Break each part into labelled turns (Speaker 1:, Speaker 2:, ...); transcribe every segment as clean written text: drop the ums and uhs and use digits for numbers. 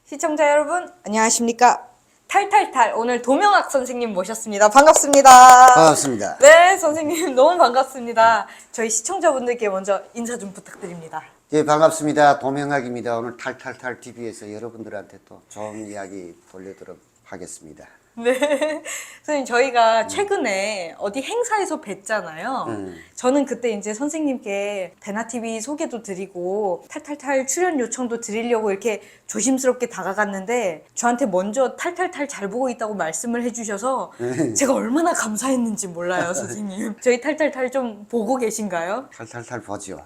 Speaker 1: 시청자 여러분 안녕하십니까? 탈탈탈 오늘 도명학 선생님 모셨습니다. 반갑습니다.
Speaker 2: 반갑습니다.
Speaker 1: 네, 선생님 너무 반갑습니다. 저희 시청자분들께 먼저 인사 좀 부탁드립니다.
Speaker 2: 예, 반갑습니다. 도명학입니다. 오늘 탈탈탈 TV에서 여러분들한테 또 좋은 이야기 돌려드리도록 하겠습니다.
Speaker 1: 네, 선생님 저희가 최근에 어디 행사에서 뵀잖아요. 저는 그때 이제 선생님께 대나TV 소개도 드리고 탈탈탈 출연 요청도 드리려고 이렇게 조심스럽게 다가갔는데 저한테 먼저 탈탈탈 잘 보고 있다고 말씀을 해주셔서 제가 얼마나 감사했는지 몰라요, 선생님. 저희 탈탈탈 좀 보고 계신가요?
Speaker 2: 탈탈탈 보죠.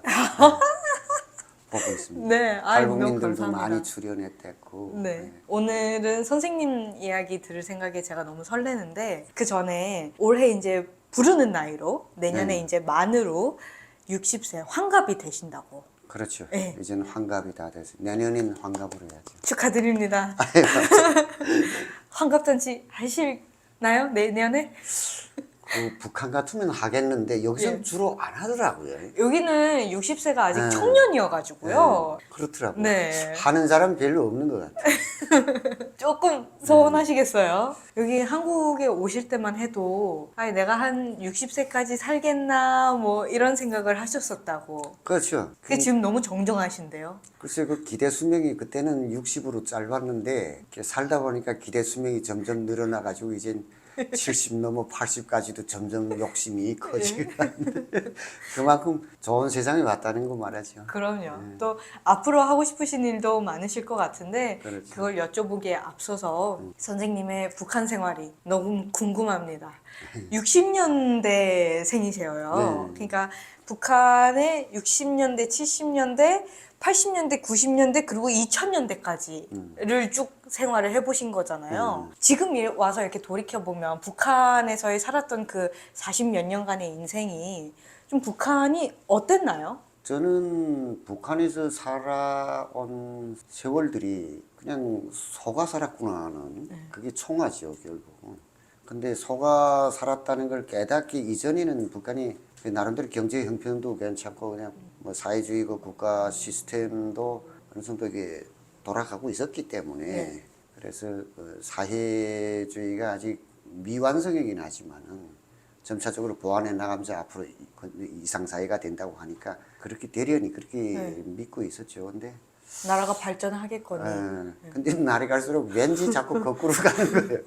Speaker 2: 보고 있습니다.
Speaker 1: 네, 아이, 너무
Speaker 2: 탈북민들도
Speaker 1: 감사합니다.
Speaker 2: 많이 출연했댔고.
Speaker 1: 네. 오늘은 선생님 이야기 들을 생각에 제가 너무 설레는데 그 전에 올해 이제 부르는 나이로 내년에 이제 만으로 60세 환갑이 되신다고.
Speaker 2: 그렇죠.
Speaker 1: 네.
Speaker 2: 이제는 환갑이 다 돼서 내년엔 환갑으로 해야죠.
Speaker 1: 축하드립니다. 환갑잔치 하실나요? 내년에?
Speaker 2: 그 북한 같으면 하겠는데 여기서는
Speaker 1: 예.
Speaker 2: 주로 안 하더라고요.
Speaker 1: 여기는 60세가 아직
Speaker 2: 네.
Speaker 1: 청년이어가지고요.
Speaker 2: 그렇더라고요.
Speaker 1: 네.
Speaker 2: 하는 사람 별로 없는 것 같아요.
Speaker 1: 조금 서운하시겠어요? 여기 한국에 오실 때만 해도 아니 내가 한 60세까지 살겠나 뭐 이런 생각을 하셨었다고.
Speaker 2: 그렇죠.
Speaker 1: 그게 지금 너무 정정하신데요.
Speaker 2: 글쎄 그 기대 수명이 그때는 60으로 짧았는데 이렇게 살다 보니까 기대 수명이 점점 늘어나 가지고 이젠 70 넘어 80까지도 점점 욕심이 커지고 그만큼 좋은 세상에 왔다는 거 말하죠.
Speaker 1: 그럼요. 또 앞으로 하고 싶으신 일도 많으실 것 같은데
Speaker 2: 그렇죠.
Speaker 1: 그걸 여쭤보기에 앞서서 선생님의 북한 생활이 너무 궁금합니다. 60년대 생이세요. 그러니까 북한의 60년대, 70년대, 80년대, 90년대 그리고 2000년대까지를 쭉 생활을 해보신 거잖아요. 지금 와서 이렇게 돌이켜보면 북한에서의 살았던 그 40몇 년간의 인생이 좀 북한이 어땠나요?
Speaker 2: 저는 북한에서 살아온 세월들이 그냥 속아 살았구나 하는 그게 총화죠 결국은. 근데 속아 살았다는 걸 깨닫기 이전에는 북한이 나름대로 경제 형편도 괜찮고 그냥 뭐 사회주의고 국가 시스템도 어느 정도 이게 돌아가고 있었기 때문에 그래서 사회주의가 아직 미완성이긴 하지만은 점차적으로 보완해 나가면서 앞으로 이상사회가 된다고 하니까 그렇게 되려니 그렇게 믿고 있었죠. 근데
Speaker 1: 나라가 발전하겠거니.
Speaker 2: 근데 날이 갈수록 왠지 자꾸 거꾸로 가는 거예요.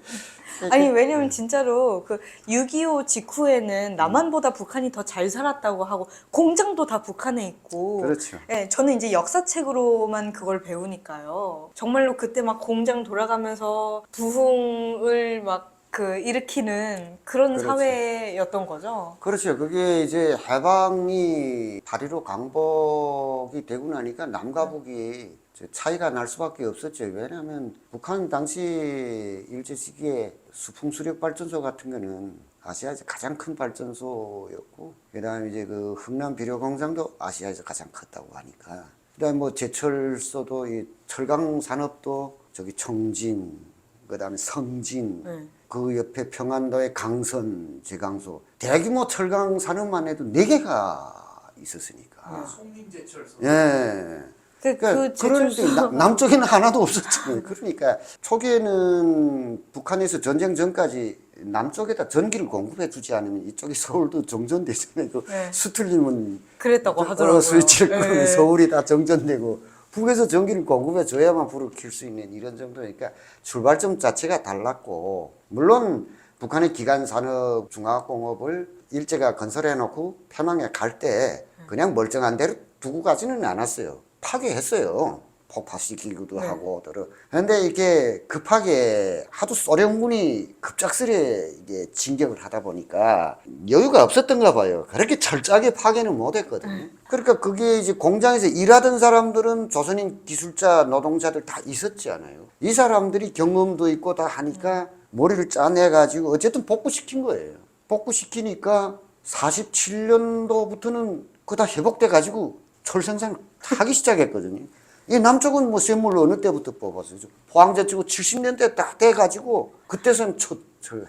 Speaker 1: 아니 왜냐면 진짜로 그 6.25 직후에는 남한보다 북한이 더 잘 살았다고 하고 공장도 다 북한에 있고.
Speaker 2: 그렇죠.
Speaker 1: 예, 저는 이제 역사책으로만 그걸 배우니까요. 정말로 그때 막 공장 돌아가면서 부흥을 막 그 일으키는 그런
Speaker 2: 그렇죠.
Speaker 1: 사회였던 거죠.
Speaker 2: 그렇죠. 그게 이제 해방이 8.15 강복이 되고 나니까 남과 북이 차이가 날 수밖에 없었죠. 왜냐하면 북한 당시 일제 시기에 수풍수력 발전소 같은 거는 아시아에서 가장 큰 발전소였고, 그다음에 이제 그 흥남 비료 공장도 아시아에서 가장 컸다고 하니까, 그다음에 뭐 제철소도 이 철강 산업도 저기 청진, 그다음에 성진. 그 옆에 평안도의 강선 제강소 대규모 철강 산업만 해도 4개가 있었으니까.
Speaker 3: 송림제철소.
Speaker 2: 예. 그러니까
Speaker 1: 그
Speaker 2: 그런데
Speaker 1: 제철소
Speaker 2: 남쪽에는 하나도 없었잖아요. 그러니까 초기에는 북한에서 전쟁 전까지 남쪽에다 전기를 공급해 주지 않으면 이쪽에 서울도 정전되잖아요. 그 수틀리면
Speaker 1: 그랬다고 하더라고요.
Speaker 2: 스위치를
Speaker 1: 예.
Speaker 2: 끄면 서울이 다 정전되고 북에서 전기를 공급해 줘야만 불을 켤 수 있는 이런 정도니까 출발점 자체가 달랐고, 물론 북한의 기간 산업 중화공업을 일제가 건설해 놓고 패망에 갈 때 그냥 멀쩡한 대로 두고 가지는 않았어요. 파괴했어요. 폭파시키기도 하고. 그런데 이게 급하게 하도 소련군이 급작스레 이게 진격을 하다 보니까 여유가 없었던가 봐요. 그렇게 철저하게 파괴는 못 했거든요. 그러니까 그게 이제 공장에서 일하던 사람들은 조선인 기술자, 노동자들 다 있었잖아요. 이 사람들이 경험도 있고 다 하니까 머리를 짜내가지고 어쨌든 복구시킨 거예요. 복구시키니까 47년도부터는 그거 다 회복돼가지고 철 생산을 하기 시작했거든요. 이 남쪽은 뭐 쇳물 어느 때부터 뽑았어요. 포항제 치고 70년대 딱 돼가지고 그때선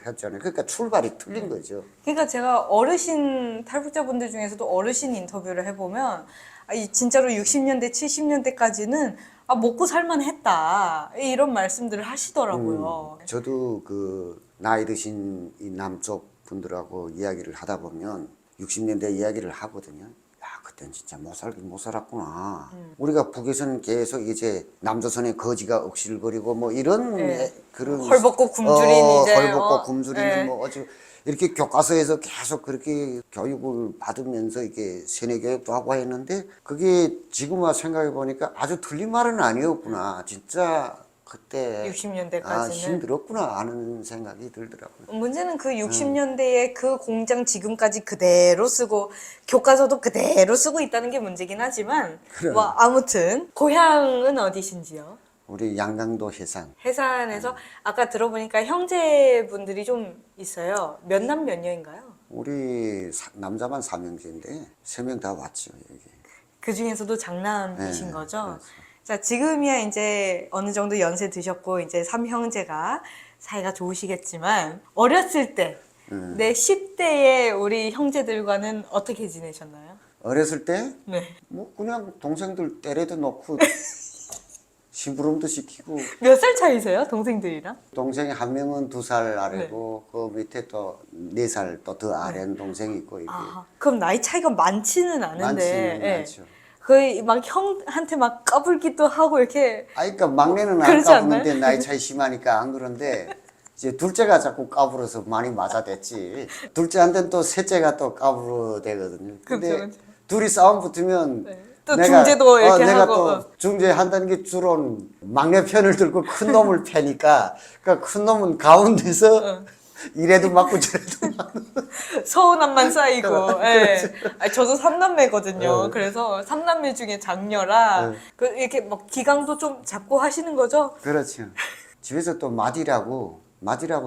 Speaker 2: 했잖아요. 그러니까 출발이 틀린 거죠.
Speaker 1: 그러니까 제가 어르신 탈북자분들 중에서도 어르신 인터뷰를 해보면 진짜로 60년대, 70년대까지는 아, 먹고 살만 했다. 이런 말씀들을 하시더라고요.
Speaker 2: 저도 그 나이 드신 이 남쪽 분들하고 이야기를 하다 보면 60년대 이야기를 하거든요. 야, 그땐 진짜 못 살긴 못 살았구나. 우리가 북에서는 계속 이제 남조선의 거지가 억실거리고 뭐 이런
Speaker 1: 네.
Speaker 2: 그런
Speaker 1: 헐벗고 굶주린 이제,
Speaker 2: 헐벗고 굶주린
Speaker 1: 네.
Speaker 2: 뭐 어찌 이렇게 교과서에서 계속 그렇게 교육을 받으면서 이게 세뇌 교육도 하고 했는데 그게 지금 와 생각해 보니까 아주 틀린 말은 아니었구나. 진짜 그때
Speaker 1: 60년대까지는.
Speaker 2: 아, 힘들었구나 하는 생각이 들더라고요.
Speaker 1: 문제는 그 60년대에 그 공장 지금까지 그대로 쓰고 교과서도 그대로 쓰고 있다는 게 문제긴 하지만 뭐 아무튼 고향은 어디신지요?
Speaker 2: 우리 양강도 해상.
Speaker 1: 해산에서 아까 들어보니까 형제분들이 좀 있어요. 몇 남 몇 여인가요?
Speaker 2: 우리 남자만 3형제인데 3명 다 왔죠, 여기.
Speaker 1: 그 중에서도 장남이신
Speaker 2: 네,
Speaker 1: 거죠?
Speaker 2: 그렇죠.
Speaker 1: 자, 지금이야 이제 어느 정도 연세 드셨고 이제 삼형제가 사이가 좋으시겠지만 어렸을 때 내 10대의 우리 형제들과는 어떻게 지내셨나요?
Speaker 2: 어렸을 때
Speaker 1: 네.
Speaker 2: 뭐 그냥 동생들 때려도 놓고 심부름도 시키고
Speaker 1: 몇 살 차이세요? 동생들이랑?
Speaker 2: 동생이 한 명은 2살 아래고 그 밑에 또 4살 또 더 아래는 동생이 있고 이게
Speaker 1: 아, 그럼 나이 차이가 많지는 않은데.
Speaker 2: 많지는
Speaker 1: 예.
Speaker 2: 않죠.
Speaker 1: 거의 막 형한테 막 까불기도 하고 이렇게.
Speaker 2: 아, 그러니까 막내는 안
Speaker 1: 그렇지
Speaker 2: 까부는데
Speaker 1: 않나요?
Speaker 2: 나이 차이 심하니까 안 그런데 이제 둘째가 자꾸 까불어서 많이 맞아댔지. 둘째한테는 또 셋째가 또 까불어대거든요. 근데
Speaker 1: 그렇죠, 그렇죠.
Speaker 2: 둘이 싸움 붙으면
Speaker 1: 네. 또 중재도 이렇게
Speaker 2: 내가
Speaker 1: 하고,
Speaker 2: 또 중재한다는 게 주로는 막내 편을 들고 큰 놈을 패니까 그러니까 큰 놈은 가운데서 이래도 맞고 저래도 맞고
Speaker 1: 서운함만 쌓이고. 예.
Speaker 2: 그렇죠.
Speaker 1: 아니, 저도 삼남매거든요. 그래서 삼남매 중에 장녀라 그 이렇게 막 기강도 좀 잡고 하시는 거죠?
Speaker 2: 그렇죠. 집에서 또 맞이라고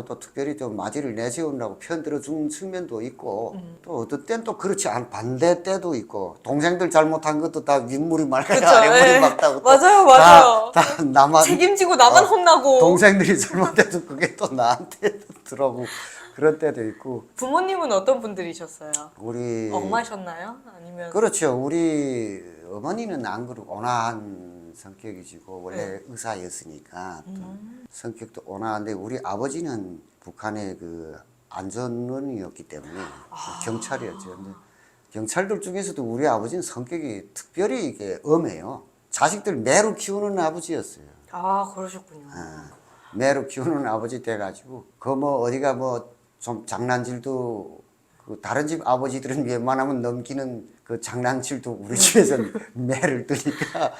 Speaker 2: 또 특별히 또 맞이를 내세우려고 편 들어준 측면도 있고 또 어떤 때는 또 그렇지 않은 반대 때도 있고 동생들 잘못한 것도 다 윗물이 맑아야
Speaker 1: 그쵸,
Speaker 2: 아랫물이
Speaker 1: 예.
Speaker 2: 맑다고 또
Speaker 1: 맞아요, 맞아요.
Speaker 2: 다 나만
Speaker 1: 책임지고 나만 혼나고.
Speaker 2: 동생들이 잘못해도 그게 또 나한테 들어오고 그런 때도 있고
Speaker 1: 부모님은 어떤 분들이셨어요?
Speaker 2: 우리
Speaker 1: 엄마셨나요? 아니면
Speaker 2: 그렇죠. 우리 어머니는 안 그러고 온화한 성격이시고 원래 의사였으니까 또 성격도 온화한데 우리 아버지는 북한의 그 안전원이었기 때문에 경찰이었죠. 근데 경찰들 중에서도 우리 아버지는 성격이 특별히 이게 엄해요. 자식들 매로 키우는 아버지였어요.
Speaker 1: 아, 그러셨군요.
Speaker 2: 매로 키우는 아버지 돼가지고 그 뭐 어디가 뭐 좀 장난질도 그 다른 집 아버지들은 웬만하면 넘기는 그 장난질도 우리 집에서는 매를 뜨니까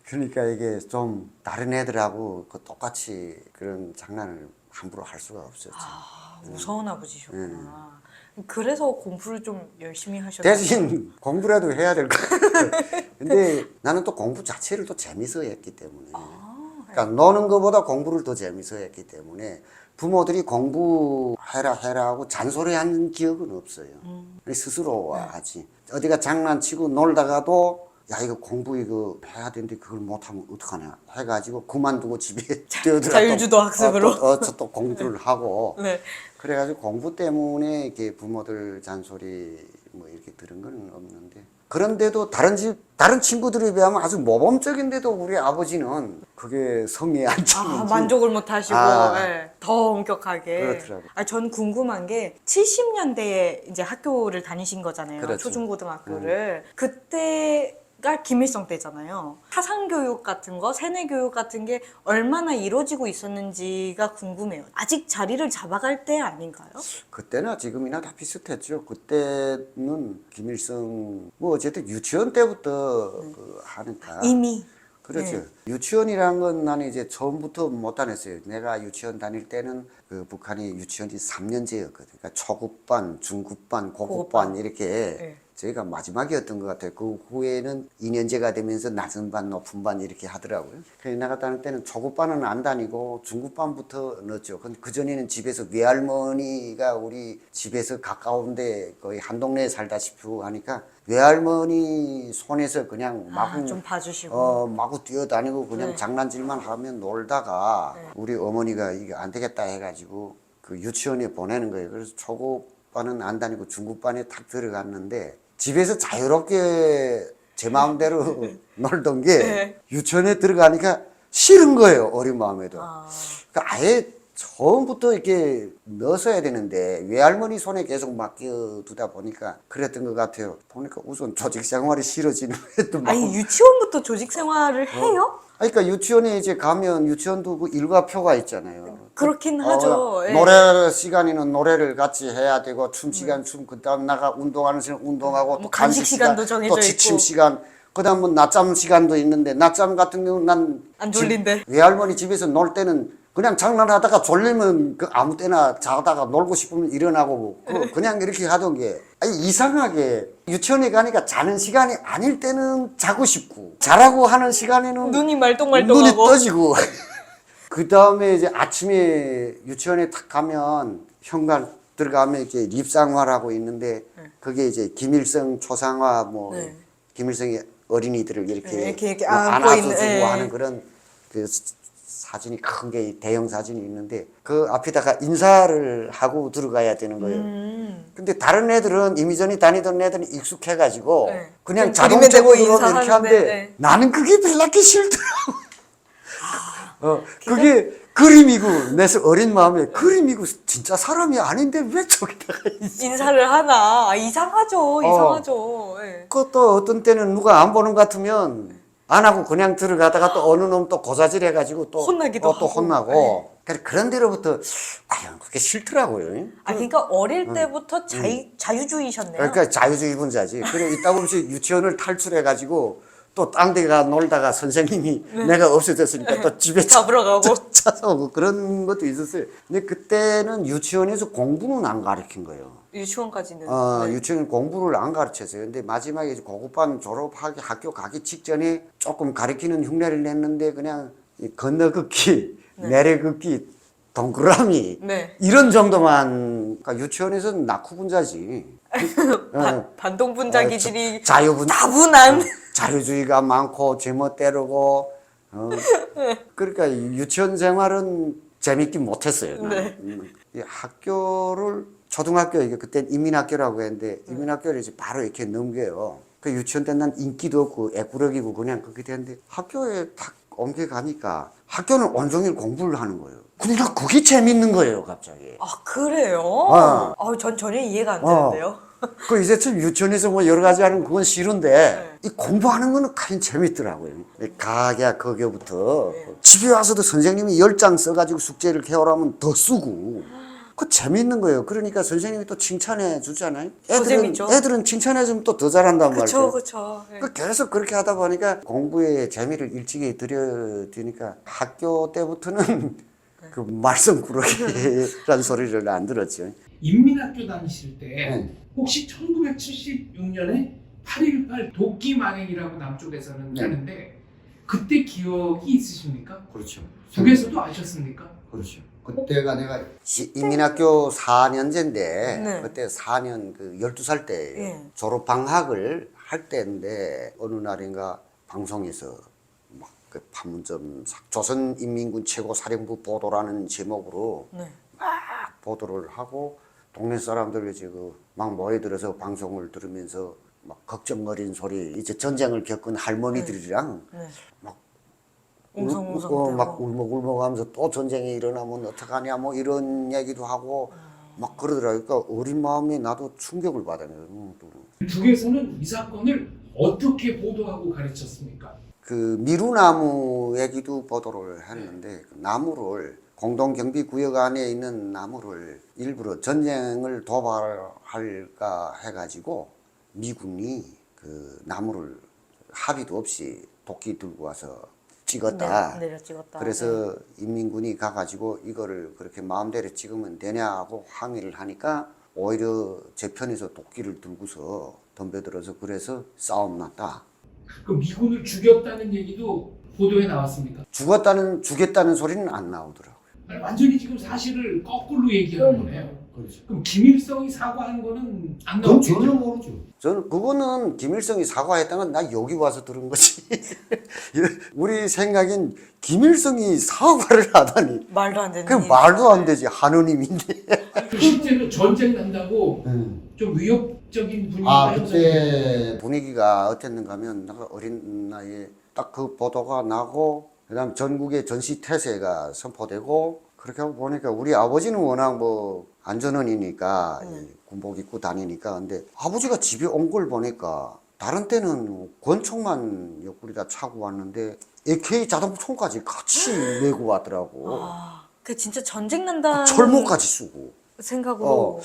Speaker 2: 그러니까 이게 좀 다른 애들하고 그 똑같이 그런 장난을 함부로 할 수가 없었죠.
Speaker 1: 아, 무서운 아버지셨구나. 그래서 공부를 좀 열심히 하셨나요?
Speaker 2: 대신 공부라도 해야 될 것 같아요. 근데 나는 또 공부 자체를 또 재밌어 했기 때문에 그러니까 노는 것보다 공부를 더 재밌어 했기 때문에 부모들이 공부해라 하고 잔소리한 기억은 없어요. 스스로 하지. 어디가 장난치고 놀다가도 야 이거 공부 이거 해야 되는데 그걸 못하면 어떡하냐 해가지고 그만두고 집에 뛰어들어
Speaker 1: 자율주도 학습으로?
Speaker 2: 또 공부를 하고
Speaker 1: 네.
Speaker 2: 그래가지고 공부 때문에 이렇게 부모들 잔소리 뭐 이렇게 들은 건 없는데 그런데도 다른 친구들에 비하면 아주 모범적인데도 우리 아버지는 그게 성에 안 차는지
Speaker 1: 아, 만족을 못 하시고 예, 더 엄격하게.
Speaker 2: 그렇더라고요.
Speaker 1: 아, 전 궁금한 게 70년대에 이제 학교를 다니신 거잖아요.
Speaker 2: 그렇죠.
Speaker 1: 초중고등학교를. 그때가 김일성 때잖아요. 사상교육 같은 거, 세뇌교육 같은 게 얼마나 이루어지고 있었는지가 궁금해요. 아직 자리를 잡아갈 때 아닌가요?
Speaker 2: 그때나 지금이나 다 비슷했죠. 그때는 김일성 뭐 어쨌든 유치원 때부터 그 하니까
Speaker 1: 이미.
Speaker 2: 그렇죠.
Speaker 1: 네.
Speaker 2: 유치원이란 건 나는 이제 처음부터 못 다녔어요. 내가 유치원 다닐 때는 그 북한이 유치원이 3년제였거든요. 그러니까 초급반, 중급반, 고급반 이렇게
Speaker 1: 네.
Speaker 2: 저희가 마지막이었던 것 같아요. 그 후에는 2년제가 되면서 낮은 반, 높은 반 이렇게 하더라고요. 그래서 내가 다닐 때는 초급반은 안 다니고 중급반부터 넣었죠. 근데 그전에는 집에서 외할머니가 우리 집에서 가까운데 거의 한 동네에 살다시피 하니까 외할머니 손에서 그냥 마구
Speaker 1: 좀 봐주시고.
Speaker 2: 마구 뛰어다니고 그냥 장난질만 하면 놀다가 우리 어머니가 이게 안 되겠다 해가지고 그 유치원에 보내는 거예요. 그래서 초급반은 안 다니고 중급반에 탁 들어갔는데 집에서 자유롭게 제 마음대로 놀던 게
Speaker 1: 네.
Speaker 2: 유치원에 들어가니까 싫은 거예요. 어린 마음에도. 그러니까 아예 처음부터 이렇게 넣었어야 되는데 외할머니 손에 계속 맡겨두다 보니까 그랬던 것 같아요. 보니까 우선 조직 생활이 싫어지는 것도 많고.
Speaker 1: 아니 유치원부터 조직 생활을 해요?
Speaker 2: 그러니까 유치원에 이제 가면 유치원도 그 일과표가 있잖아요.
Speaker 1: 그렇긴 하죠. 예.
Speaker 2: 노래 시간에는 노래를 같이 해야 되고 춤 시간 춤 그다음 나가 운동하는 시간 운동하고 또
Speaker 1: 뭐 간식 시간도 정해져
Speaker 2: 또 지침
Speaker 1: 있고.
Speaker 2: 시간 그다음 뭐 낮잠 시간도 있는데 낮잠 같은 경우는 난
Speaker 1: 안 졸린데.
Speaker 2: 외할머니 집에서 놀 때는 그냥 장난하다가 졸리면 그 아무 때나 자다가 놀고 싶으면 일어나고 그냥 이렇게 하던 게 아니 이상하게 유치원에 가니까 자는 시간이 아닐 때는 자고 싶고 자라고 하는 시간에는
Speaker 1: 눈이
Speaker 2: 눈이
Speaker 1: 말똥말똥하고.
Speaker 2: 떠지고 그 다음에 이제 아침에 유치원에 탁 가면 현관 들어가면 이렇게 립상화라고 있는데 그게 이제 김일성 초상화 뭐
Speaker 1: 네.
Speaker 2: 김일성의 어린이들을 이렇게,
Speaker 1: 네, 이렇게
Speaker 2: 뭐
Speaker 1: 안고
Speaker 2: 안아주고
Speaker 1: 있는, 예.
Speaker 2: 하는 그런 그 사진이 큰 게 대형 사진이 있는데 그 앞에다가 인사를 하고 들어가야 되는 거예요. 근데 다른 애들은 이미 전에 다니던 애들은 익숙해가지고
Speaker 1: 네.
Speaker 2: 그냥
Speaker 1: 그냥 그림에
Speaker 2: 자동적으로
Speaker 1: 대고
Speaker 2: 이렇게
Speaker 1: 인사하는데,
Speaker 2: 하는데
Speaker 1: 네.
Speaker 2: 나는 그게 별로기 싫더라고. 그게 그림이고 내 어린 마음에 그림이고 진짜 사람이 아닌데 왜 저기다가
Speaker 1: 인사를 하나. 아, 이상하죠. 이상하죠. 예.
Speaker 2: 그것도 어떤 때는 누가 안 보는 것 같으면 안 하고 그냥 들어가다가 또 어느 놈 또 고자질 해가지고 또
Speaker 1: 혼나기도
Speaker 2: 또
Speaker 1: 하고.
Speaker 2: 혼나고
Speaker 1: 네.
Speaker 2: 그런 데로부터 과연 그게 싫더라고요.
Speaker 1: 아, 그러니까 어릴 때부터 자유주의셨네요.
Speaker 2: 그러니까 자유주의분자지. 그래 있다 보면 유치원을 탈출해가지고 또 딴 데 가 놀다가 선생님이 내가 없어졌으니까 또 집에
Speaker 1: 잡으러 가고.
Speaker 2: 찾아오고 그런 것도 있었어요. 근데 그때는 유치원에서 공부는 안 가르친 거예요.
Speaker 1: 유치원까지는. 네.
Speaker 2: 유치원 공부를 안 가르쳤어요. 근데 마지막에 이제 고급반 졸업하기 학교 가기 직전에 조금 가르치는 흉내를 냈는데 그냥 이 건너긋기, 내려긋기, 동그라미
Speaker 1: 네.
Speaker 2: 이런 정도만 그러니까 유치원에서는 낙후분자지.
Speaker 1: 반동분자기들이
Speaker 2: 자유분
Speaker 1: 다분한.
Speaker 2: 자유주의가 많고 제멋대로고 그러니까 유치원 생활은 재밌긴 못했어요. 나는. 이 학교를 초등학교 이게 그때 인민학교라고 했는데 인민학교를 이제 바로 이렇게 넘겨요. 그 유치원 때 난 인기도 없고 애꾸러기고 그냥 그렇게 됐는데 학교에 딱 옮겨가니까 학교는 온종일 공부를 하는 거예요. 근데 나 그게 재밌는 거예요, 갑자기.
Speaker 1: 아, 그래요?
Speaker 2: 어.
Speaker 1: 전 전혀 이해가 안 되는데요.
Speaker 2: 그 이제 참 유치원에서 뭐 여러 가지 하는 그건 싫은데 이 공부하는 거는 과연 재밌더라고요. 가게 거기부터 집에 와서도 선생님이 10장 써가지고 숙제를 해오라면 더 쓰고 그 재밌는 거예요. 그러니까 선생님이 또 칭찬해 주잖아요.
Speaker 1: 재밌죠.
Speaker 2: 애들은 칭찬해 주면 또 더 잘한단 말이에요.
Speaker 1: 그쵸. 네.
Speaker 2: 계속 그렇게 하다 보니까 공부에 재미를 일찍이 들여두니까 학교 때부터는 그 말썽꾸러기라는 소리를 안 들었죠.
Speaker 3: 인민학교 다니실 때
Speaker 2: 네.
Speaker 3: 혹시 1976년에 8.18 도끼 만행이라고 남쪽에서는
Speaker 2: 네.
Speaker 3: 하는데 그때 기억이 있으십니까?
Speaker 2: 그렇죠.
Speaker 3: 북에서도 아셨습니까?
Speaker 2: 그렇죠. 그때가 내가 인민학교 4년제인데
Speaker 1: 네.
Speaker 2: 그때 4년 그 12살 때
Speaker 1: 예.
Speaker 2: 졸업 방학을 할 때인데 어느 날인가 방송에서 막 그 판문점 조선인민군 최고사령부 보도라는 제목으로
Speaker 1: 네.
Speaker 2: 막 보도를 하고 동네 사람들 지금 막 모여들어서 방송을 들으면서 막 걱정 어린 소리 이제 전쟁을 겪은 할머니들이랑
Speaker 1: 네.
Speaker 2: 막
Speaker 1: 웅성웅성
Speaker 2: 막 울먹울먹하면서 또 전쟁이 일어나면 어떡하냐 뭐 이런 얘기도 하고 막 그러더라고요. 그러니까 어린 마음에 나도 충격을 받았네요.
Speaker 3: 북에서는 이 사건을 어떻게 보도하고 가르쳤습니까?
Speaker 2: 그 미루나무 얘기도 보도를 했는데 그 나무를 공동경비구역 안에 있는 나무를 일부러 전쟁을 도발할까 해가지고 미군이 그 나무를 합의도 없이 도끼 들고 와서 찍었다.
Speaker 1: 내려 찍었다.
Speaker 2: 그래서 인민군이 가가지고 이거를 그렇게 마음대로 찍으면 되냐 하고 항의를 하니까 오히려 제 편에서 도끼를 들고서 덤벼들어서 그래서 싸움 났다.
Speaker 3: 그 미군을 죽였다는 얘기도 보도에 나왔습니까?
Speaker 2: 죽겠다는 소리는 안 나오더라고요.
Speaker 3: 아니, 완전히 지금 사실을 거꾸로 얘기하는 거네요. 그렇죠. 그럼 김일성이 사과한 거는 안
Speaker 4: 그건
Speaker 3: 나오겠죠?
Speaker 4: 전혀 모르죠.
Speaker 2: 저는 그거는 김일성이 사과했다는 건 나 여기 와서 들은 거지. 우리 생각엔 김일성이 사과를 하다니.
Speaker 1: 말도 안 되는
Speaker 2: 그
Speaker 1: 일이죠.
Speaker 2: 말도 안 되지. 하느님인데.
Speaker 3: 아니, 그 실제로 전쟁 난다고
Speaker 4: 음.
Speaker 3: 좀 위협적인 분위기가 형성돼요.
Speaker 4: 그때
Speaker 2: 분위기가 어땠는가 하면 내가 어린 나이에 딱 그 보도가 나고 그다음 전국에 전시 태세가 선포되고 그렇게 하고 보니까 우리 아버지는 워낙 뭐 안전원이니까 군복 입고 다니니까 근데 아버지가 집에 온 걸 보니까 다른 때는 권총만 옆구리다 차고 왔는데 AK 자동총까지 같이 메고 왔더라고.
Speaker 1: 아, 그 진짜 전쟁 난다는
Speaker 2: 철모까지 쓰고.
Speaker 1: 생각으로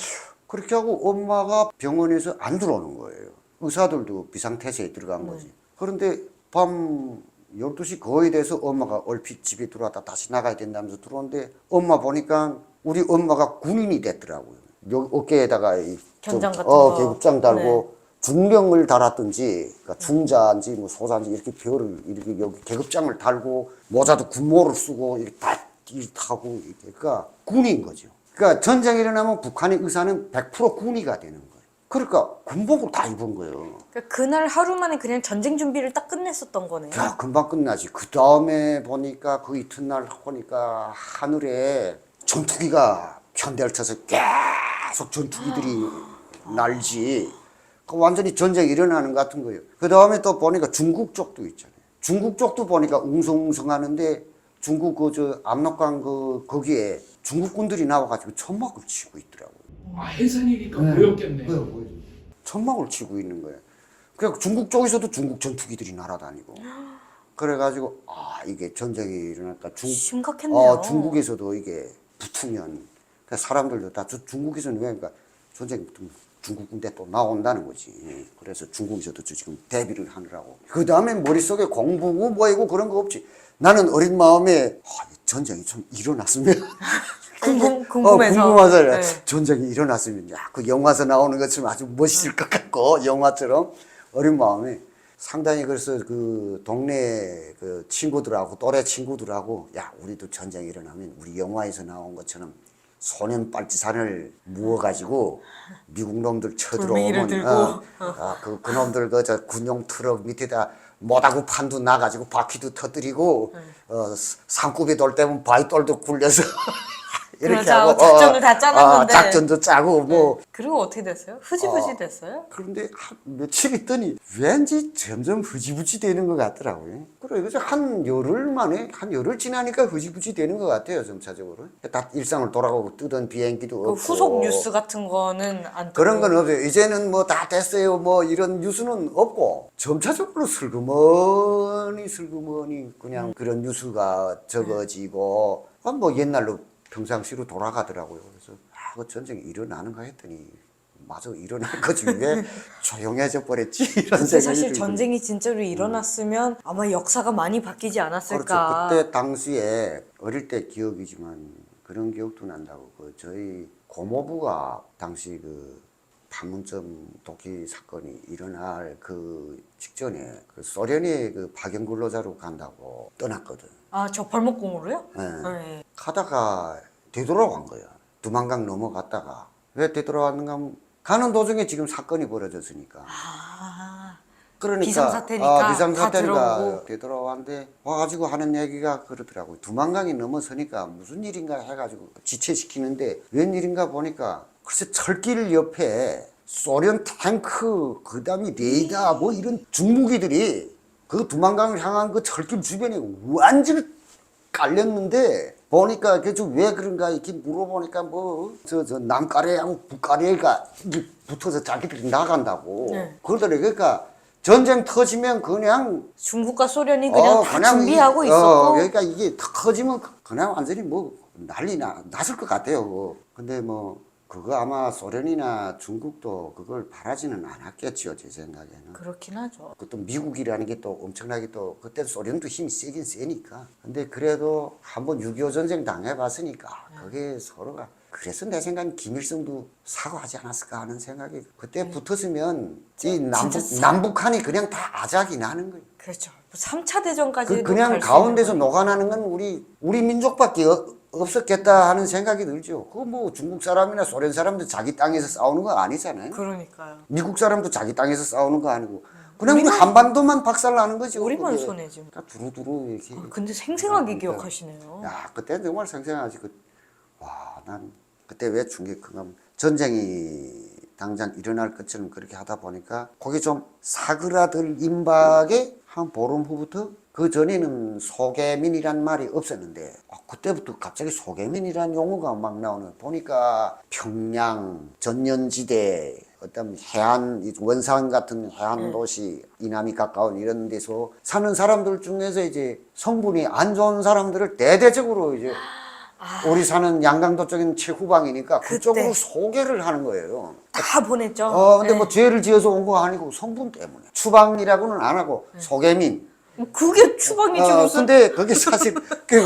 Speaker 2: 그렇게 하고 엄마가 병원에서 안 들어오는 거예요. 의사들도 비상태세에 들어간 거지. 그런데 밤 12시 거의 돼서 엄마가 얼핏 집에 들어왔다 다시 나가야 된다면서 들어오는데 엄마 보니까 우리 엄마가 군인이 됐더라고요. 여기 어깨에다가
Speaker 1: 견장 같은 거.
Speaker 2: 계급장 달고 중병을 달았든지 그러니까 중자인지 뭐 소자인지 이렇게 별을 이렇게 여기 계급장을 달고 모자도 군모를 쓰고 이렇게 다 이렇게 하고 이렇게 그러니까 군인 거죠. 그러니까 전쟁이 일어나면 북한의 의사는 100% 군의가 되는 거예요. 그러니까 군복을 다 입은 거예요.
Speaker 1: 그러니까 그날 하루 만에 그냥 전쟁 준비를 딱 끝냈었던 거네요.
Speaker 2: 야, 금방 끝나지. 그 다음에 보니까 그 이튿날 보니까 하늘에 전투기가 편대를 쳐서 계속 전투기들이 날지. 그 완전히 전쟁이 일어나는 것 같은 거예요. 그 다음에 또 보니까 중국 쪽도 있잖아요. 중국 쪽도 보니까 웅성웅성 하는데 중국 압록강 거기에 중국군들이 나와가지고 천막을 치고 있더라고요.
Speaker 3: 아, 해산이니까 보였겠네.
Speaker 4: 보여죠.
Speaker 2: 천막을 치고 있는 거예요. 그러니까 중국 쪽에서도 중국 전투기들이 날아다니고. 그래가지고 이게 전쟁이 일어날까
Speaker 1: 심각했네요.
Speaker 2: 중국에서도 이게 붙으면 그러니까 사람들도 다 중국에서는 왜 그러니까 전쟁 붙으면 중국 군대 또 나온다는 거지. 그래서 중국에서도 지금 대비를 하느라고. 그 다음에 머릿속에 공부고 뭐이고 그런 거 없지. 나는 어린 마음에 전쟁이 좀 일어났으면
Speaker 1: 궁금해서.
Speaker 2: 궁금하잖아요.
Speaker 1: 네.
Speaker 2: 전쟁이 일어났으면 그 영화에서 나오는 것처럼 아주 멋있을 것 같고 영화처럼 어린 마음에 상당히 그래서 그 동네 그 친구들하고 또래 친구들하고 우리도 전쟁이 일어나면 우리 영화에서 나온 것처럼 소년 빨치산을 무어가지고 미국 놈들
Speaker 1: 돌멩이를
Speaker 2: 쳐들어오면
Speaker 1: 들고.
Speaker 2: 그놈들 저 군용 트럭 밑에다 모다구 판도 나가지고 바퀴도 터뜨리고 산굽이 돌 때면 바위돌도 굴려서 이렇게
Speaker 1: 그러자,
Speaker 2: 하고
Speaker 1: 작전을 다 짜놨는데.
Speaker 2: 작전도 짜고 뭐
Speaker 1: 그리고 어떻게 됐어요? 흐지부지 됐어요?
Speaker 2: 그런데 며칠 있더니 왠지 점점 흐지부지 되는 것 같더라고요. 그래서 한 열흘 지나니까 흐지부지 되는 것 같아요, 점차적으로. 다 일상을 돌아가고 뜨던 비행기도
Speaker 1: 그
Speaker 2: 없고.
Speaker 1: 후속 뉴스 같은 거는 안
Speaker 2: 그런
Speaker 1: 뜨고.
Speaker 2: 건 없어요. 이제는 뭐 다 됐어요. 뭐 이런 뉴스는 없고 점차적으로 슬그머니 그냥 그런 뉴스가 적어지고 뭐 옛날로 평상시로 돌아가더라고요. 그래서 그 전쟁이 일어나는가 했더니 마저 일어난 거지 왜 조용해져 버렸지 이런
Speaker 1: 근데
Speaker 2: 생각이
Speaker 1: 사실
Speaker 2: 들고.
Speaker 1: 전쟁이 진짜로 일어났으면 아마 역사가 많이 바뀌지 않았을까.
Speaker 2: 그렇죠. 그때 당시에 어릴 때 기억이지만 그런 기억도 난다고. 저희 고모부가 당시 그 판문점 독기 사건이 일어날 그 직전에 그 소련에 그 파견 근로자로 간다고 떠났거든.
Speaker 1: 저 벌목공으로요?
Speaker 2: 네.
Speaker 1: 네.
Speaker 2: 가다가 되돌아간 거야. 두만강 넘어갔다가 왜 되돌아왔는가 하면 가는 도중에 지금 사건이 벌어졌으니까. 그러니까
Speaker 1: 비상사태니까
Speaker 2: 비상사태니까
Speaker 1: 다 들어오고.
Speaker 2: 되돌아왔는데 와가지고 하는 얘기가 그렇더라고요. 두만강이 넘어서니까 무슨 일인가 해가지고 지체시키는데 웬일인가 보니까 글쎄 철길 옆에 소련 탱크 그다음에 레이더 뭐 이런 중무기들이 그 두만강을 향한 그 철길 주변에 완전히 깔렸는데 보니까 왜 그런가 이렇게 물어보니까 뭐 저 남까레하고 북까레가 붙어서 자기들이 나간다고 그러더래. 그러니까 전쟁 터지면 그냥
Speaker 1: 중국과 소련이 그냥 다 준비하고 있었고.
Speaker 2: 그러니까 이게 터지면 그냥 완전히 뭐 난리 났을 것 같아요. 근데 뭐 그거 아마 소련이나 중국도 그걸 바라지는 않았겠죠, 제 생각에는.
Speaker 1: 그렇긴 하죠.
Speaker 2: 그것도 미국이라는 게 또 엄청나게 또 그때 소련도 힘이 세긴 세니까. 근데 그래도 한번 6.25 전쟁 당해봤으니까 그게 서로가 그래서 내 생각엔 김일성도 사과하지 않았을까 하는 생각이 그때 붙었으면 이 남북한이 그냥 다 아작이 나는 거예요.
Speaker 1: 그렇죠. 3차 대전까지
Speaker 2: 그냥 가운데서 녹아나는 건 우리 민족밖에 없었겠다 하는 생각이 들죠. 그 뭐 중국 사람이나 소련 사람도 자기 땅에서 싸우는 거 아니잖아요.
Speaker 1: 그러니까요.
Speaker 2: 미국 사람도 자기 땅에서 싸우는 거 아니고 그냥 우리 한반도만 박살나는 거죠.
Speaker 1: 우리만
Speaker 2: 그게.
Speaker 1: 손해지.
Speaker 2: 그러니까 두루두루 이렇게.
Speaker 1: 근데 생생하게
Speaker 2: 그러니까.
Speaker 1: 기억하시네요.
Speaker 2: 야, 그때 정말 생생하지. 와, 난 그때 왜 충격한가 하면 전쟁이 당장 일어날 것처럼 그렇게 하다 보니까 거기 좀 사그라들 임박의 한 보름 후부터 그 전에는 소개민이란 말이 없었는데 그때부터 갑자기 소개민이란 용어가 막 나오는 보니까 평양 전년지대 어떤 해안 원산 같은 해안 도시 이남이 가까운 이런 데서 사는 사람들 중에서 이제 성분이 안 좋은 사람들을 대대적으로 이제 우리 사는 양강도 쪽인 최후방이니까 그쪽으로 소개를 하는 거예요.
Speaker 1: 다 보냈죠.
Speaker 2: 근데 뭐 죄를 지어서 온 거 아니고 성분 때문에 추방이라고는 안 하고 소개민.
Speaker 1: 그게 추방이지 무슨.
Speaker 2: 근데 그게 사실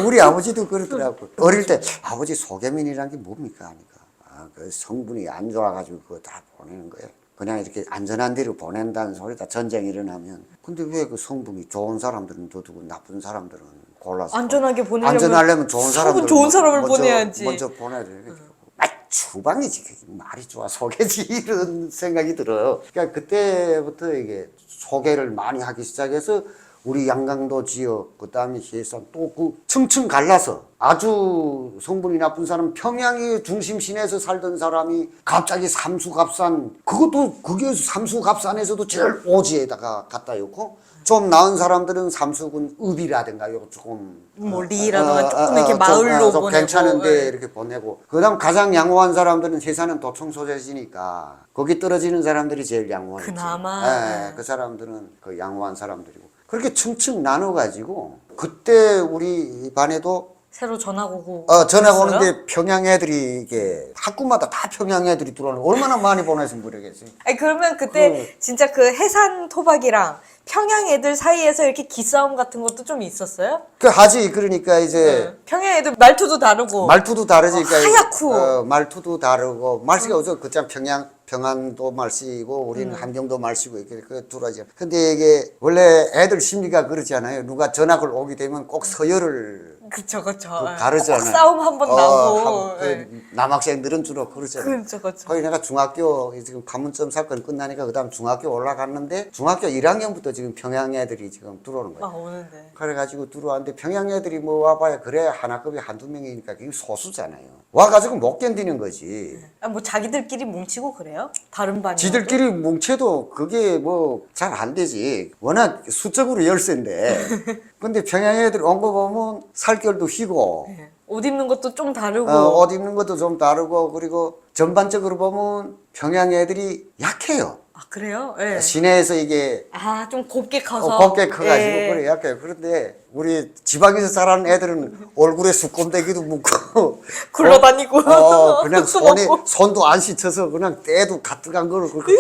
Speaker 2: 우리 아버지도 그러더라고. 어릴 때 아버지 소개민이란 게 뭡니까 하니까 그 성분이 안 좋아가지고 그거 다 보내는 거예요. 그냥 이렇게 안전한 데로 보낸다는 소리다. 전쟁이 일어나면. 근데 왜 그 성분이 좋은 사람들은 둬두고 나쁜 사람들은 골라서
Speaker 1: 안전하게 보내려면
Speaker 2: 안전하려면 좋은 사람들
Speaker 1: 성분 좋은 사람을 보내야지.
Speaker 2: 먼저 보내야 돼. 추방이지 그게 말이 좋아 소개지 이런 생각이 들어요. 그러니까 그때부터 이게 소개를 많이 하기 시작해서 우리 양강도 지역 그다음에 해산 또 그 층층 갈라서 아주 성분이 나쁜 사람 평양의 중심 시내에서 살던 사람이 갑자기 삼수갑산 그것도 그게 삼수갑산에서도 제일 오지에다가 갖다 놓고 좀 나은 사람들은 삼수군 읍이라든가 요 조금
Speaker 1: 뭐 리라든가 조금 이렇게 마을로
Speaker 2: 좀
Speaker 1: 보내고
Speaker 2: 괜찮은데 이렇게 보내고 그다음 가장 양호한 사람들은 해산은 도청 소재지니까 거기 떨어지는 사람들이 제일 양호하지.
Speaker 1: 그나마.
Speaker 2: 그 사람들은 그 양호한 사람들이고 그렇게 층층 나눠가지고 그때 우리 반에도
Speaker 1: 새로 전학 오고
Speaker 2: 전학
Speaker 1: 그랬어요?
Speaker 2: 오는데 평양 애들이 이게 학구마다 다 평양 애들이 들어오는 얼마나 많이 보냈으면 모르겠어요.
Speaker 1: 아니 그러면 그때 진짜 그 해산 토박이랑 평양 애들 사이에서 이렇게 기싸움 같은 것도 좀 있었어요?
Speaker 2: 하지 그러니까 이제
Speaker 1: 평양 애들 말투도 다르고
Speaker 2: 말투도 다르니까
Speaker 1: 하얗고
Speaker 2: 말투도 다르고 말씨가 어저 그참 평안도 말씨고 우리는 함경도 말씨고 이렇게 그 둘하죠. 근데 이게 원래 애들 심리가 그러잖아요. 누가 전학을 오게 되면 꼭 서열을
Speaker 1: 그쵸
Speaker 2: 가르잖아요.
Speaker 1: 꼭 싸움 한번 나고
Speaker 2: 남학생들은 주로 그러잖아요.
Speaker 1: 그쵸
Speaker 2: 거기 내가 중학교 지금 가문점 사건 끝나니까 그다음 중학교 올라갔는데 중학교 1학년부터 지금 평양 애들이 지금 들어오는 거예요.
Speaker 1: 막 오는데
Speaker 2: 그래가지고 들어왔는데 평양 애들이 뭐 와봐야 그래 하나급이 한두 명이니까 그게 소수잖아요. 와가지고 못 견디는 거지.
Speaker 1: 뭐 자기들끼리 뭉치고 그래요? 다른 반이
Speaker 2: 지들끼리 뭉쳐도 그게 뭐 잘 안 되지. 워낙 수적으로 열세인데. 근데 평양 애들 온 거 보면 살결도 휘고
Speaker 1: 옷 입는 것도 좀 다르고
Speaker 2: 옷 입는 것도 좀 다르고 그리고 전반적으로 보면 평양 애들이 약해요.
Speaker 1: 아 그래요? 예.
Speaker 2: 시내에서 이게
Speaker 1: 좀 곱게 커서
Speaker 2: 곱게 커가지고
Speaker 1: 예.
Speaker 2: 그래 약해요. 그런데 우리 지방에서 자라는 애들은 얼굴에 수검대기도 묻고
Speaker 1: 굴러다니고
Speaker 2: 그냥
Speaker 1: 흙도 먹고.
Speaker 2: 손도 안 씻어서 그냥 때도 가뜩한 거를 그렇게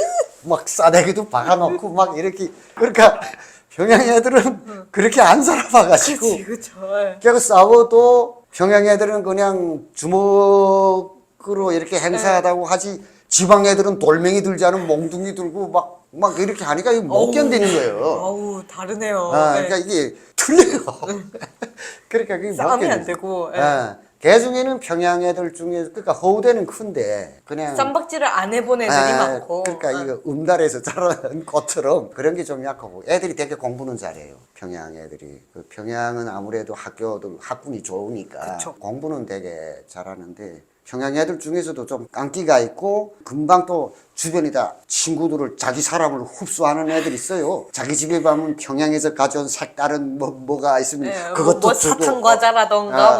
Speaker 2: 막 싸대기도 박아놓고 막 이렇게 그러니까 평양 애들은 그렇게 안 살아봐가지고
Speaker 1: 그쵸 예.
Speaker 2: 그래서 싸워도 평양 애들은 그냥 주먹으로 이렇게 행사하다고 하지 지방 애들은 돌멩이 들지 않으면 몽둥이 들고 막 이렇게 하니까 이거 못 견디는 거예요.
Speaker 1: 어우 다르네요.
Speaker 2: 그러니까 이게 틀려요. 그러니까 그게 못
Speaker 1: 싸움이 안
Speaker 2: 견디는
Speaker 1: 되고
Speaker 2: 개 중에는 평양 애들 중에 그러니까 허우대는 큰데 그냥
Speaker 1: 쌈박질을 안 해본 애들이 많고
Speaker 2: 그러니까 이거 음달에서 자라는 것처럼 그런 게 좀 약하고 애들이 되게 공부는 잘해요. 평양 애들이 그 평양은 아무래도 학교도 학군이 좋으니까
Speaker 1: 그쵸.
Speaker 2: 공부는 되게 잘하는데 평양 애들 중에서도 좀 깡기가 있고 금방 또 주변에다 친구들을 자기 사람을 흡수하는 애들이 있어요. 자기 집에 가면 평양에서 가져온 색다른 뭐가 있으면
Speaker 1: 예,
Speaker 2: 그것도
Speaker 1: 뭐
Speaker 2: 주고
Speaker 1: 사탕 과자라던가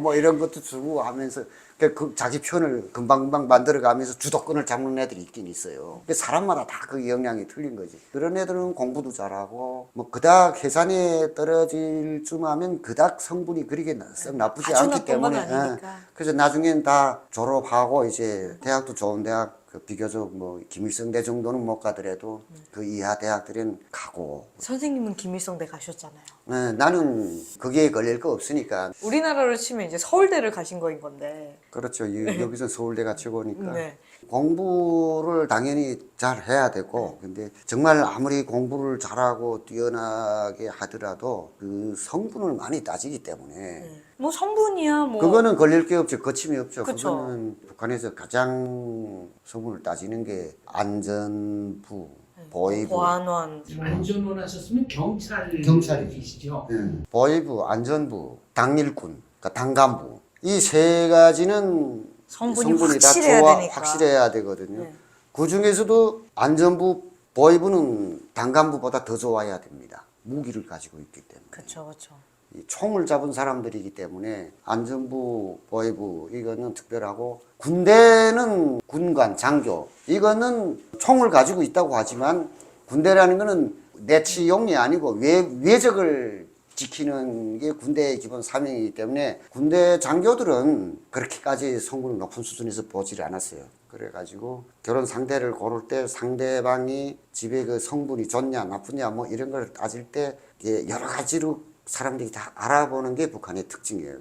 Speaker 2: 뭐 이런 것도 주고 하면서 그 자기 편을 금방금방 만들어가면서 주도권을 잡는 애들이 있긴 있어요. 근데 사람마다 다 그 영향이 틀린 거지. 그런 애들은 공부도 잘하고 뭐 그닥 해산에 떨어질 쯤 하면 그닥 성분이 그렇게 썩 나쁘지
Speaker 1: 아주
Speaker 2: 않기
Speaker 1: 나쁜
Speaker 2: 때문에
Speaker 1: 건 아니니까.
Speaker 2: 그래서 나중엔 다 졸업하고 이제 대학도 좋은 대학 그 비교적 뭐 김일성대 정도는 못 가더라도 그 이하 대학들은 가고
Speaker 1: 선생님은 김일성대 가셨잖아요.
Speaker 2: 나는 거기에 걸릴 거 없으니까
Speaker 1: 우리나라로 치면 이제 서울대를 가신 거인 건데
Speaker 2: 그렇죠. 여기서 서울대가 최고니까
Speaker 1: 네.
Speaker 2: 공부를 당연히 잘 해야 되고 근데 정말 아무리 공부를 잘하고 뛰어나게 하더라도 그 성분을 많이 따지기 때문에
Speaker 1: 뭐 성분이야 뭐.
Speaker 2: 그거는 걸릴 게 없죠. 거침이 없죠.
Speaker 1: 그쵸.
Speaker 2: 그거는 북한에서 가장 성분을 따지는 게 안전부, 보위부,
Speaker 1: 보안원.
Speaker 3: 안전원 하셨으면 경찰이시죠.
Speaker 2: 보위부, 안전부, 당일군, 그러니까 당간부. 이 세 가지는
Speaker 1: 성분이
Speaker 2: 다
Speaker 1: 확실해야 되니까.
Speaker 2: 확실해야 되거든요.
Speaker 1: 네.
Speaker 2: 그 중에서도 안전부, 보위부는 당간부보다 더 좋아야 됩니다. 무기를 가지고 있기 때문에.
Speaker 1: 그렇죠, 그렇죠.
Speaker 2: 이 총을 잡은 사람들이기 때문에 안전부, 보위부 이거는 특별하고 군대는 군관, 장교 이거는 총을 가지고 있다고 하지만 군대라는 거는 내치용이 아니고 외적을 지키는 게 군대의 기본 사명이기 때문에 군대 장교들은 그렇게까지 성분을 높은 수준에서 보지를 않았어요. 그래가지고 결혼 상대를 고를 때 상대방이 집에 그 성분이 좋냐 나쁘냐 뭐 이런 걸 따질 때 이게 여러 가지로 사람들이 다 알아보는 게 북한의 특징이에요.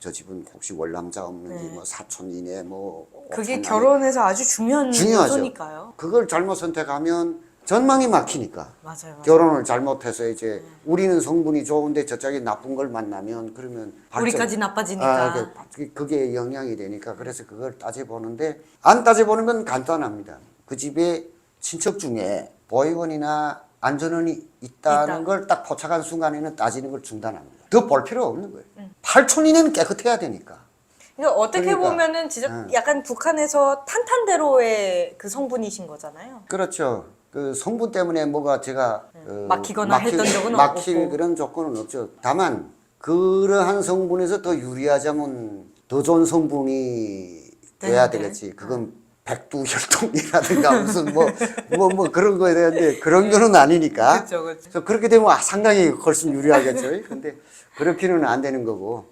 Speaker 2: 저 집은 혹시 월남자 없는지 뭐 사촌 이내 뭐
Speaker 1: 그게
Speaker 2: 오촌
Speaker 1: 결혼에서 아주 중요한
Speaker 2: 중요하죠.
Speaker 1: 요소니까요.
Speaker 2: 그걸 잘못 선택하면 전망이 막히니까.
Speaker 1: 맞아요. 맞아요.
Speaker 2: 결혼을 잘못해서 이제 우리는 성분이 좋은데 저쪽이 나쁜 걸 만나면 그러면
Speaker 1: 우리까지 나빠지니까.
Speaker 2: 그게 영향이 되니까 그래서 그걸 따져보는데 안 따져보는 건 간단합니다. 그 집에 친척 중에 보위원이나 안전원이 있다는 걸 딱 포착한 순간에는 따지는 걸 중단합니다. 더 볼 필요 없는 거예요. 8촌 이내는 깨끗해야 되니까.
Speaker 1: 그러니까 어떻게
Speaker 2: 그러니까.
Speaker 1: 보면은 진짜 약간 북한에서 탄탄대로의 그 성분이신 거잖아요.
Speaker 2: 그렇죠. 그 성분 때문에 뭐가 제가
Speaker 1: 막히거나 했던 적은
Speaker 2: 막힐
Speaker 1: 없고.
Speaker 2: 그런 조건은 없죠. 다만 그러한 성분에서 더 유리하자면 더 좋은 성분이 돼야
Speaker 1: 되는데.
Speaker 2: 되겠지. 그건 백두혈통이라든가 무슨 뭐 그런 거에 대한데 그런 거는 아니니까.
Speaker 1: 그렇죠, 그렇죠.
Speaker 2: 그래서 그렇게 되면 상당히 훨씬 유리하겠죠. 근데 그렇게는 안 되는 거고.